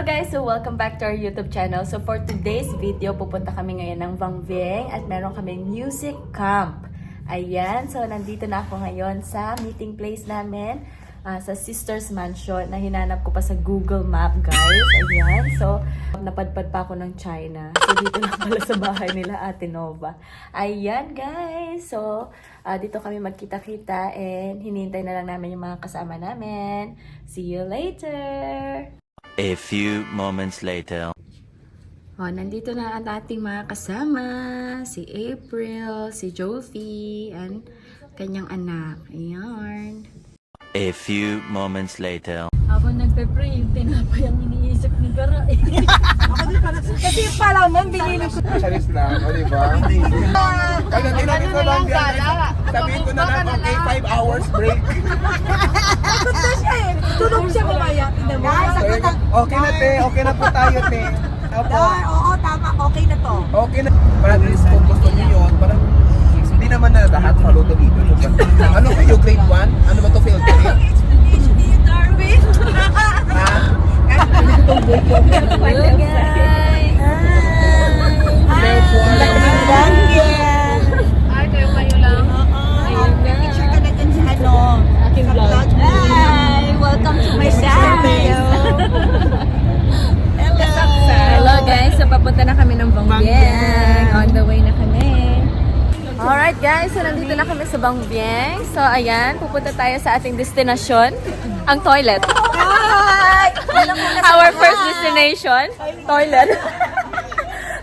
guys! So welcome back to our YouTube channel. So for today's video, pupunta kami ngayon ng Vang Vieng at meron kami music camp. Ayan, so nandito na ako ngayon sa meeting place namin sa Sisters Mansion na hinanap ko pa sa Google Map, guys. Ayan, so napadpad pa ako ng China. So dito na pala sa bahay nila Ate Nova. Ayan, guys! So dito kami magkita-kita and hinihintay na lang namin yung mga kasama namin. See you later! A few moments later. Oh, nandito na ang ating mga kasama. Si April, si Jofi, and kanyang anak. Ayan. A few moments later. Habang nagpe-pray, yung tinapay ang iniisip ni Gara. Kasi pala man, binili ko. Charis lang, o diba? Pag natinapit ko lang yan, sabihin ko na lang, okay, 5 hours break. Takot na siya eh. Tulog siya mamaya. Okay na te, okay na po tayo te. Opo, Oo, tama. Okay na to. okay na. Parang kung gusto niyo yun, parang hindi naman na lahat follow the leader. Ano kayo, grade 1? Ano ba to field trip? Darwin. Ha? Hello, guys! Ay, kayo lang. Picture ka na dyan sa ano. Aking vlog. Hi! Welcome to my channel. Hello, guys! So papunta na kami ng Vang Vieng. On the way na kami. Alright, guys! So nandito na kami sa Vang Vieng. So ayan, pupunta tayo sa ating destinasyon. Ang toilet. Our first destination, toilet.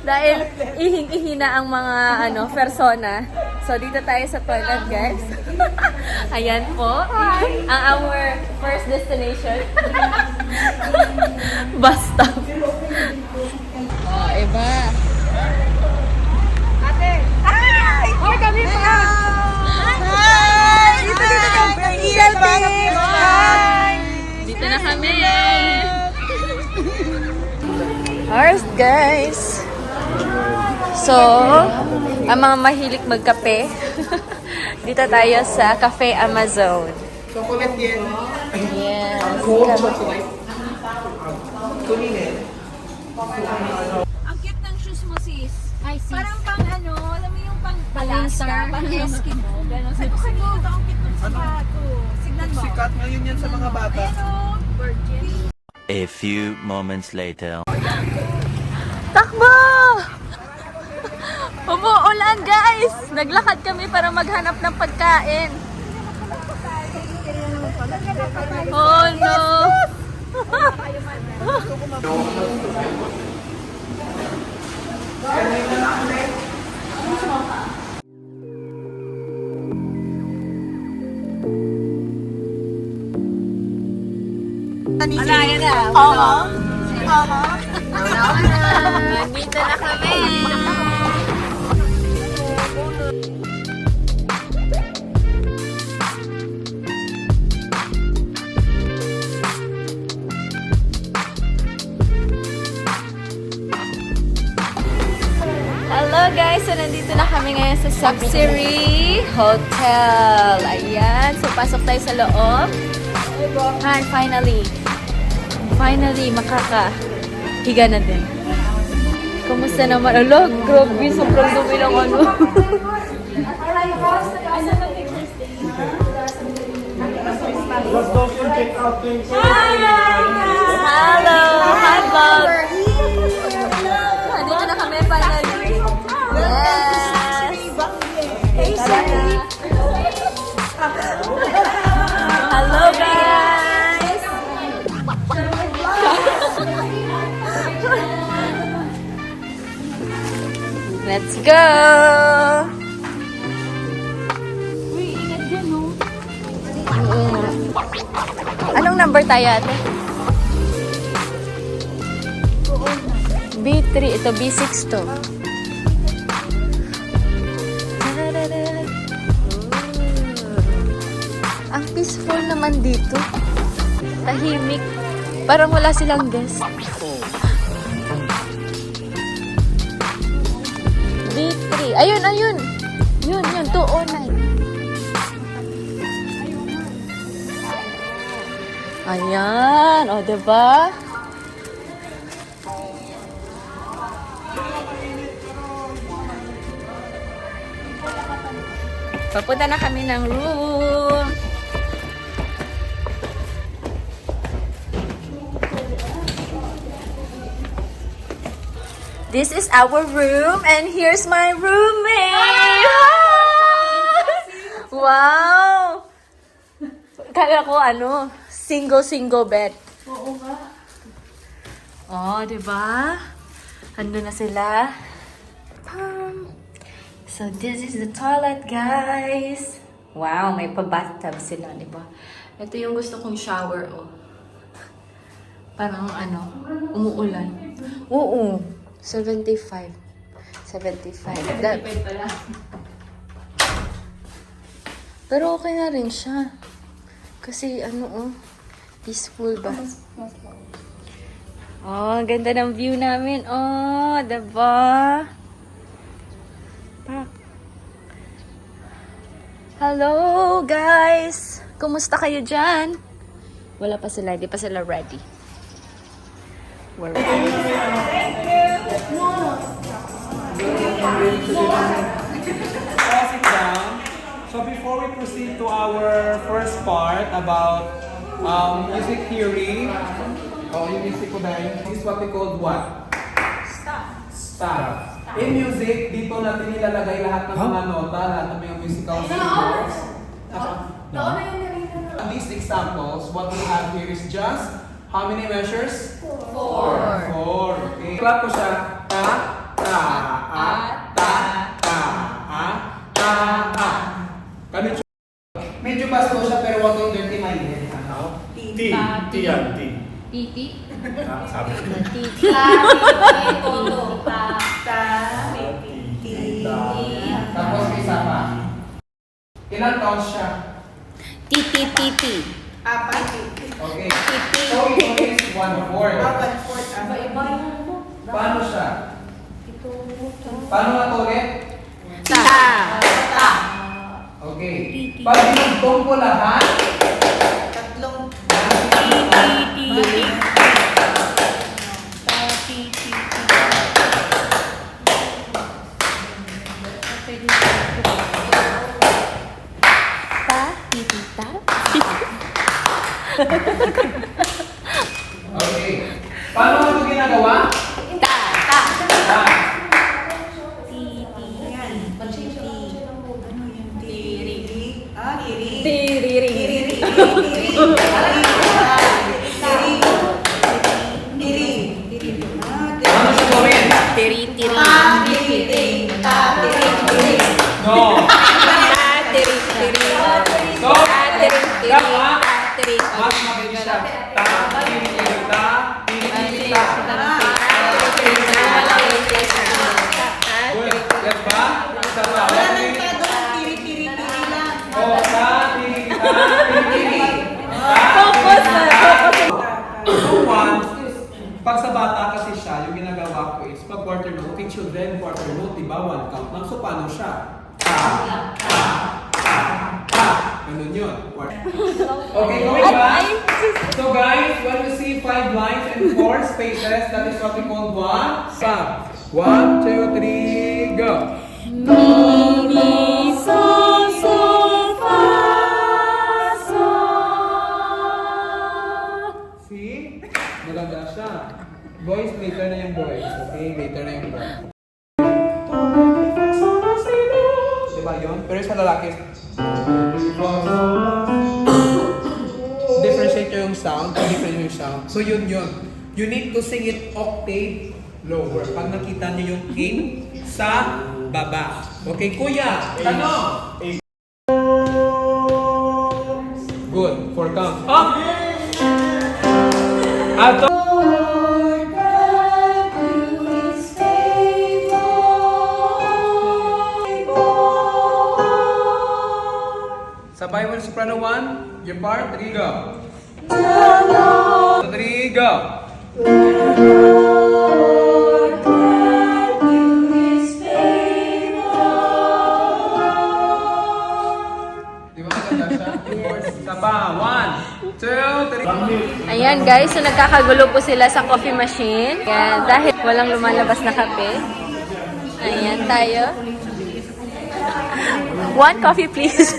Dahil ihing-ihi na ang mga persona. So dito tayo sa toilet, guys. Ayan po. Ang our first destination. Bus stop. Oh, iba. Ate! Hi! Hoy, kami pa! Hi! Dito kami! Hi! Dito na kami. Alright, guys. So, ang mga mahilig magkape, dito tayo sa Cafe Amazon. Chocolate yan. Yes. Kunin Ang cute ng shoes mo, sis. Ay, sis. Parang pang alam mo yung pang Alaska, pang Eskimo. Ganon. Sabi ko kanina, ang cute ng sapato. Signan mo. Sikat ngayon yan sa mga bata. Pero, virgin. A few moments later. Takbo! Umuulan, guys! Naglakad kami para maghanap ng pagkain. Oh, no! Alaya na. Oo. Nandito na kami. Hello guys! So nandito na kami ngayon sa Subsiri Hotel. Ayan. So pasok tayo sa loob. And finally, makakahiga na din. Kumusta naman? Alo, grabe, sobrang dumi ng ano. Hello! Hi, vlog! Nandito na kami, finally. Yes! Hello, guys! Let's go! Anong number tayo, ate? B3. Ito, B6 to. Ang peaceful naman dito. Tahimik. Parang wala silang guest. B3. Ayun. Yun. 209. Ayan. O, diba? Papunta na kami ng room. This is our room and here's my roommate. Wow! Kala ko single bed. Oo nga. Oh, diba? Ando na sila. So this is the toilet, guys. Wow, may pa-bathtub sila, diba? Ito yung gusto kong shower, oh. Parang umuulan. Oo. 75. 75. Pala. Pero okay na rin siya. Kasi peaceful ba? Oh, ganda ng view namin. Oh, diba? Hello, guys! Kumusta kayo dyan? Wala pa sila. Hindi pa sila ready. We're ready. Sit down. So before we proceed to our first part about music theory, yung music ko dahil, this is what we call what? Staff. In music, dito natin nilalagay lahat ng mga nota, lahat ng mga musical symbols. These examples, what we have here is just how many measures? 4. Okay. Clap ko siya. Ta, ta, a, ta, ta, a, ta, a. Ganun siya. Medyo basto siya pero wag yung dirty my head. T yan, T. Titi. Sabi ko. Tapos isa pa. Ilang counts siya? Titi. Okay. So ito is 1/4. Paano siya? Paano nga to ulit? Okay. Pag binugtong ko lahat, okay. Paano nga ito ginagawa? Ta. Paano siya gawin? No. So, dapat mas mabilis siya. Ta, tiri-tiri-ta, tiri-tiri-ta. Good. Yes ba? Isa pa. Oh, ta, tiri-tiri-ta, tiri-tiri. Focus. So, pag sa bata kasi siya, yung ginagawa ko is, pag quarter note, okay, children, quarter note, diba, 1 count lang. So, paano siya? Ganun yun. Okay, going back. So guys, when you see 5 lines and 4 spaces, that is what we call what? Sub. 1, 2, 3, go. See? Maganda siya. Boys, later na yung boys. Okay, later na yung boys. Diba yun? Pero sa lalaki, differentiate yung sound, different yung sound. So yun. You need to sing it octave lower. Pag nakita niyo yung A sa baba. Okay, kuya, tanong. Good, 4 counts. Up! Ato! Sa Bible Soprano 1, your part, 3, go. 3, go. Di ba maganda siya? Sa pa, 1, 2, 3. Ayan guys, so nagkakagulo po sila sa coffee machine. Ayan, dahil walang lumalabas na kape. Ayan tayo. One coffee, please.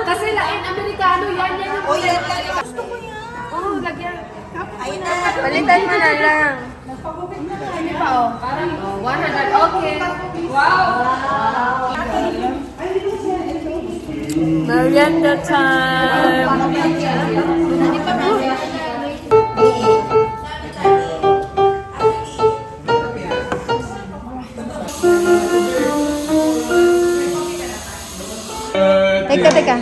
Kasi lain Amerikano yan yan. O yan lang. Gusto ko yan. Oh, lagyan. Ayun na. Palitan mo na lang. Ano pa oh? Parang 100. Okay. Wow. Merienda time. Teka.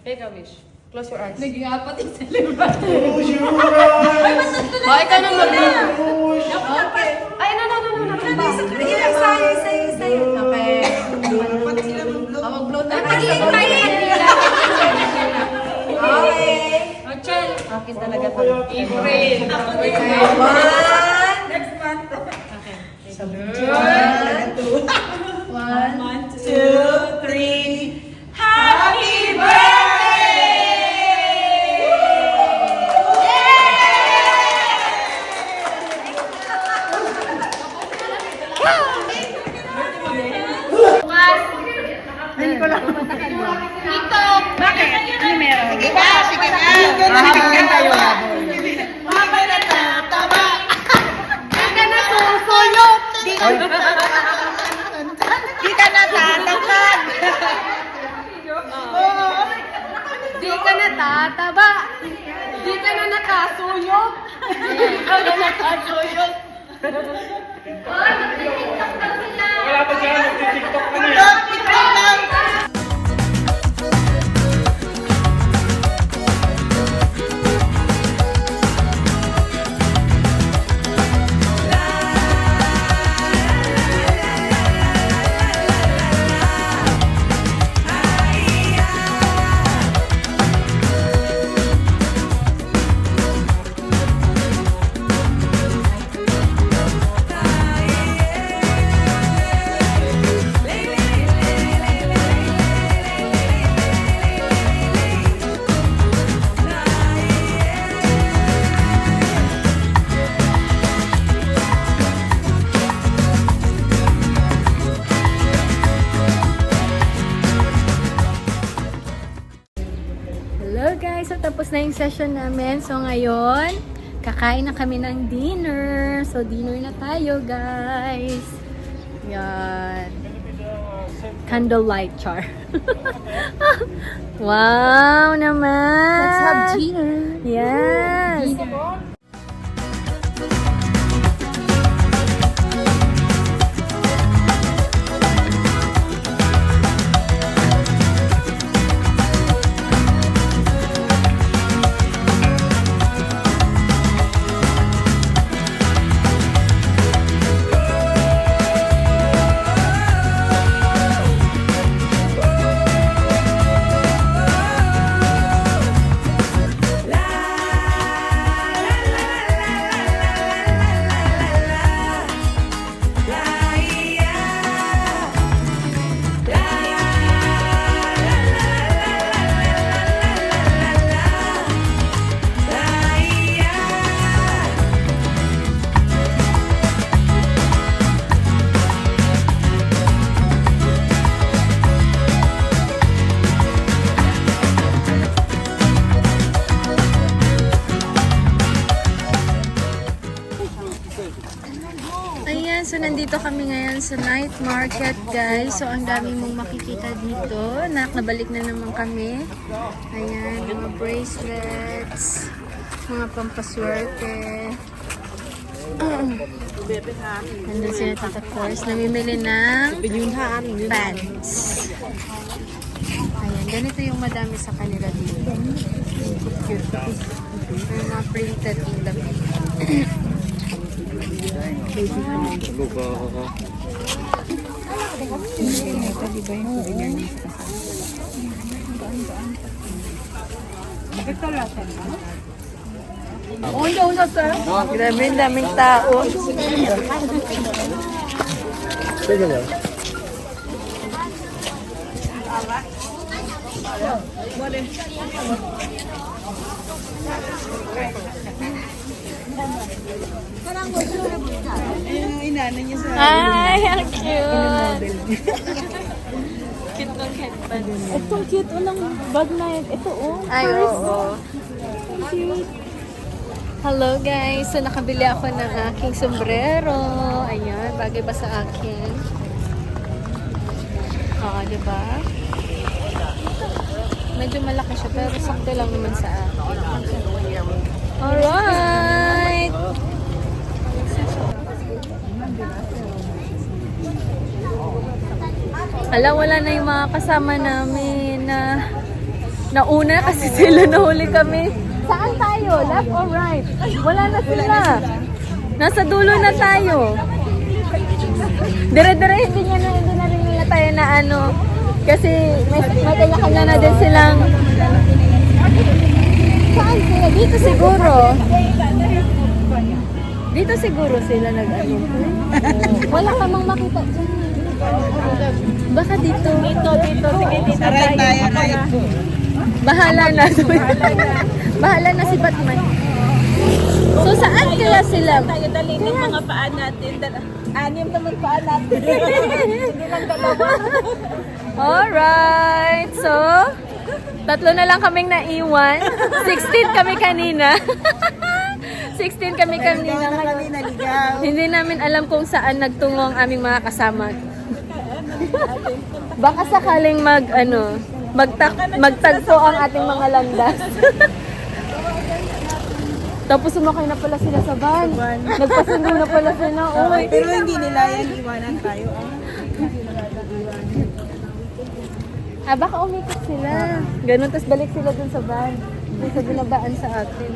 Take a wish. Close your eyes. Nag-iapat yung celebrate. Close your eyes. Ay, ka na mag-blow. Okay. Ay, no. Sa'yo. Okay. Pati sila mag-blow. Mag-blow na. Okay. Ochel. Akin talaga to. April. Ako din. Next month. Okay. One, two, three. Happy birthday! Di ka natatangkad. Di ka na tataba. Di ka na nakasuyok. Di ka na nakasuyok. Wala pa dyan, mag-tiktok ka na. Hello guys! So tapos na yung session namin. So ngayon, kakain na kami ng dinner. So dinner na tayo guys. Yan. Candlelight char. Wow naman! Let's have dinner. Yes! Ayan, so nandito kami ngayon sa night market guys. So ang dami mong makikita dito. Nakabalik na naman kami. Ayan, mga bracelets, mga pampaswerte. Nandun sila Tita Force. Namimili ng pants. Ayan, ganito yung madami sa kanila dito. Cute. May mga printed in the Grabe, ang daming tao. Ay, ang cute. Cute ng headband. Itong cute unang bag na yun. Ito Ay, oo. Hello guys! So nakabili ako ng aking sombrero. Ayan, bagay ba sa akin? Oo, diba? Medyo malaki siya pero sakto lang naman sa akin. Alright! Ala, wala na yung mga kasama namin na nauna kasi sila nahuli kami. Saan tayo? Left or right? Wala na sila. Nasa dulo na tayo. Dire-dire hindi na rin nila tayo na ano. Kasi may kanya-kanya na din silang... Saan sila? Dito siguro. Dito siguro sila nag-ano. Wala ka mang makita dyan. Baka dito. Dito. Sige, dito tayo. Bahala na. Bahala na si Batman. So, saan kaya sila? Tayo dali ng mga paa natin. Anim naman paa natin. Hindi lang dalawa. Alright. So, 3 na lang kaming naiwan. 16 kami kanina. 16 kami kanina. Hindi namin alam kung saan nagtungo ang aming mga kasama. Baka sakaling magtagpo ang ating mga landas. Tapos sumakay na pala sila sa van. Nagpasundo na pala sila. Oy. Pero hindi nila yan iwanan tayo. Baka umikot sila. Ganun, tapos balik sila dun sa van. Dun sa binabaan sa atin.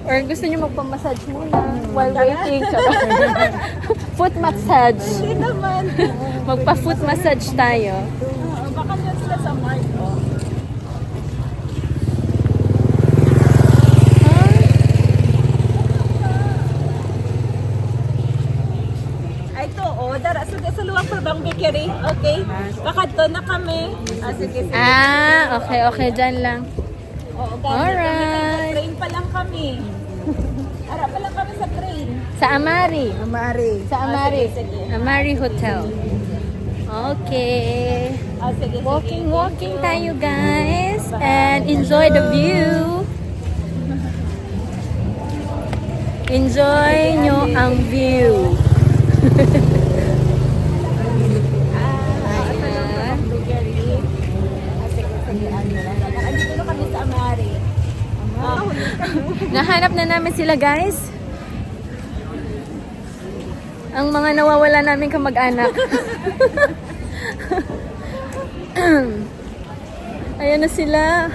Or gusto nyo magpamassage muna while waiting. Foot massage. Hindi naman. Magpa-foot massage tayo. Baka dyan sila sa mark. Ay, ito, dara. Sa luwag pa bang bakery? Okay? Baka doon na kami. Sige. Okay. Dyan lang. Oo, Alright. Train pa lang kami. Ara pa lang kami sa train. Sa Amari. Sa Amari. Sige. Amari Hotel. Okay. Sige. Walking tayo guys. And enjoy the view. Enjoy nyo ang view. Andito na kami sa Amari. Nahanap na namin sila guys. Ang mga nawawala namin kamag-anak. Ayan na sila.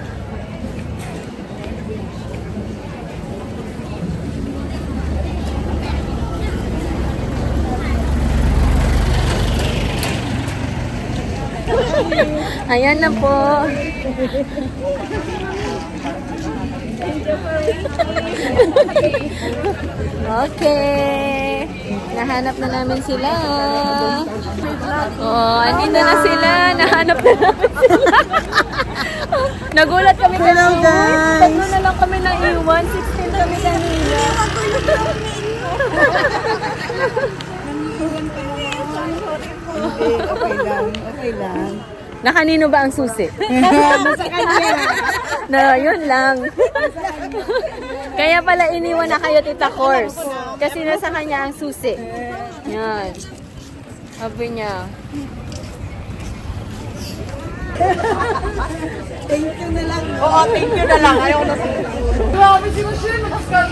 Ayan na po. Okay. Nahanap na namin sila. Oh, andito na sila. Nahanap na namin sila. Nagulat kami kasi. Tatlo na lang kami naiwan. 16 kami kanina. Okay lang. Na kanino ba ang susi? Sa kanya. Na, yun lang. Kaya pala iniwan na kayo, Tita Kors. Kasi nasa kanya ang susi. Yan. Sabi niya. Thank you na lang. Oo, thank you na lang. Ayaw na sa'yo. Grabe si Michelle, nakaskag.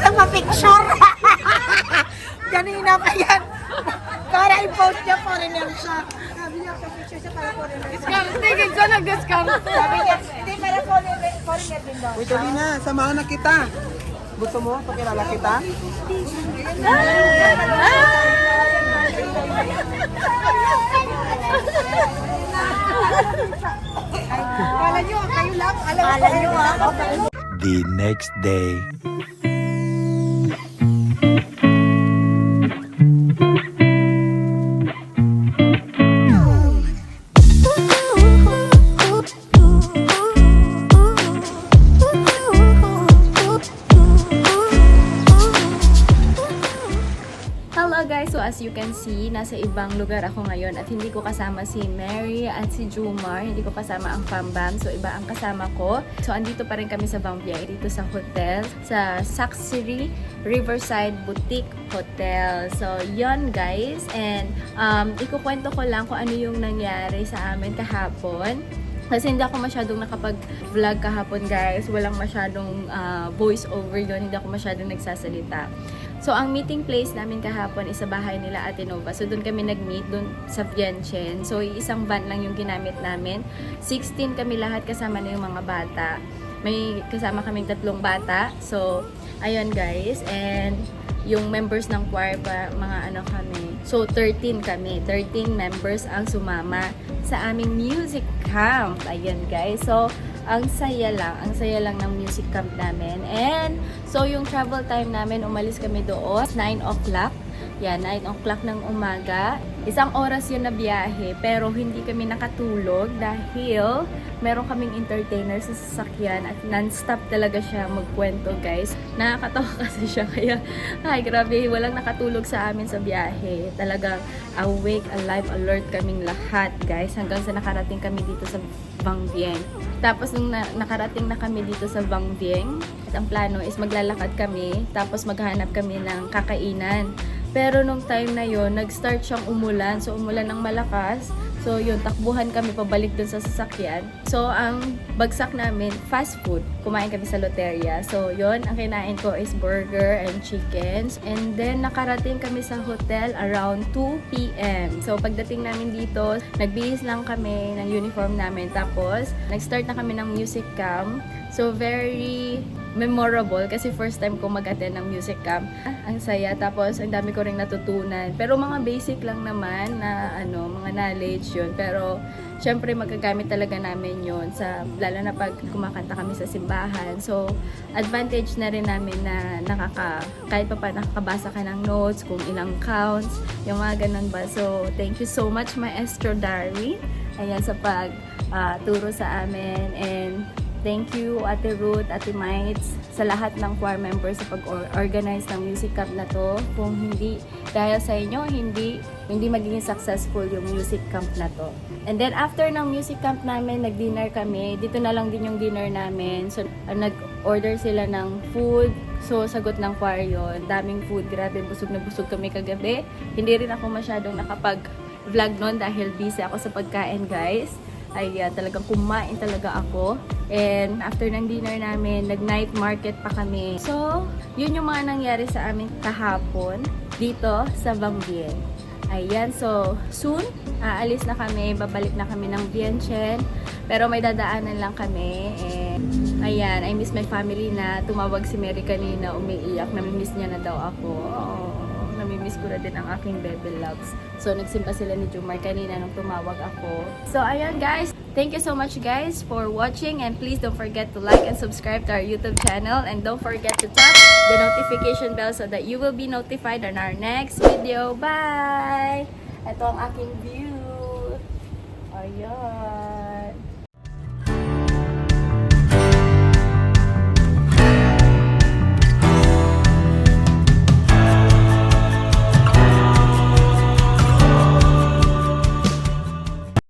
Naka-picture. Kanina pa yan. Para i-post niya foreigner siya. Sabi niya, picture siya para foreigner. Tingin ko nag-discount. Sabi niya, hindi para foreigner din daw. Uy, tuloy na. Samahan na kita. Gusto mo? Pakilala kita? The next day. Hello guys! So as you can see, nasa ibang lugar ako ngayon at hindi ko kasama si Mary at si Jumar. Hindi ko kasama ang Pambam. So iba ang kasama ko. So andito pa rin kami sa Bangviay, dito sa hotel, sa Saxiri Riverside Boutique Hotel. So yon guys. And ikukwento ko lang kung ano yung nangyari sa amin kahapon. Kasi hindi ako masyadong nakapag-vlog kahapon guys. Walang masyadong voice over yun. Hindi ako masyadong nagsasalita. So, ang meeting place namin kahapon is sa bahay nila Ate Nova. So, doon kami nag-meet, doon sa Vientiane. So, isang van lang yung ginamit namin. 16 kami lahat, kasama na yung mga bata. May kasama kaming 3 bata. So, ayun guys. And yung members ng choir pa, mga ano kami. So, 13 kami. 13 members ang sumama sa aming music camp. Ayun guys. So, ang saya lang ng music camp namin. And, so yung travel time namin, umalis kami doon, 9 o'clock. Yan, 9 o'clock ng umaga. Isang oras yun na biyahe, pero hindi kami nakatulog dahil meron kaming entertainer sa sasakyan at non-stop talaga siya magkwento guys. Nakakatawa kasi siya, kaya ay grabe, walang nakatulog sa amin sa biyahe. Talagang awake, alive, alert kaming lahat guys, hanggang sa nakarating kami dito sa Vang Vieng. Tapos nung nakarating na kami dito sa Vang Vieng, ang plano is maglalakad kami, tapos maghanap kami ng kakainan. Pero nung time na yon, nag-start siyang umulan. So, umulan ng malakas. So, yun, takbuhan kami pabalik dun sa sasakyan. So, ang bagsak namin, fast food. Kumain kami sa Loteria. So, yun, ang kinain ko is burger and chickens. And then, nakarating kami sa hotel around 2 p.m. So, pagdating namin dito, nagbihis lang kami ng uniform namin. Tapos, nag-start na kami ng music camp. So, very memorable kasi first time ko mag-attend ng music camp. Ang saya, tapos ang dami ko ring natutunan. Pero mga basic lang naman na mga knowledge yun. Pero syempre magagamit talaga namin yun sa, lalo na pag kumakanta kami sa simbahan. So advantage na rin namin na kahit pa nakakabasa ka ng notes, kung ilang counts, yung mga ganun ba. So thank you so much Maestro Darwin. Ayan, sa turo sa amin. And thank you Ate Ruth, Ate Mites, sa lahat ng choir members sa pag-organize ng music camp na to. Kung hindi dahil sa inyo, hindi magiging successful yung music camp na to. And then after ng music camp namin, nag-dinner kami. Dito na lang din yung dinner namin. So nag-order sila ng food. So sagot ng choir yun. Daming food, grabe, busog na busog kami kagabi. Hindi rin ako masyadong nakapag-vlog nun dahil busy ako sa pagkain guys. Ay talagang kumain talaga ako. And after ng dinner namin, nag-night market pa kami. So, yun yung mga nangyari sa amin kahapon dito sa Vang Vieng. Ayan, so soon, aalis na kami, babalik na kami ng Vientiane. Pero may dadaanan lang kami. And ayan, I miss my family na. Tumawag si Mary kanina, umiiyak. Namimiss niya na daw ako. Namimiss ko na din ang aking baby loves. So, nagsimpa sila ni Jumar kanina nung tumawag ako. So, ayan guys. Thank you so much guys for watching. And please don't forget to like and subscribe to our YouTube channel. And don't forget to tap the notification bell so that you will be notified on our next video. Bye! Ito ang aking view. Ayan.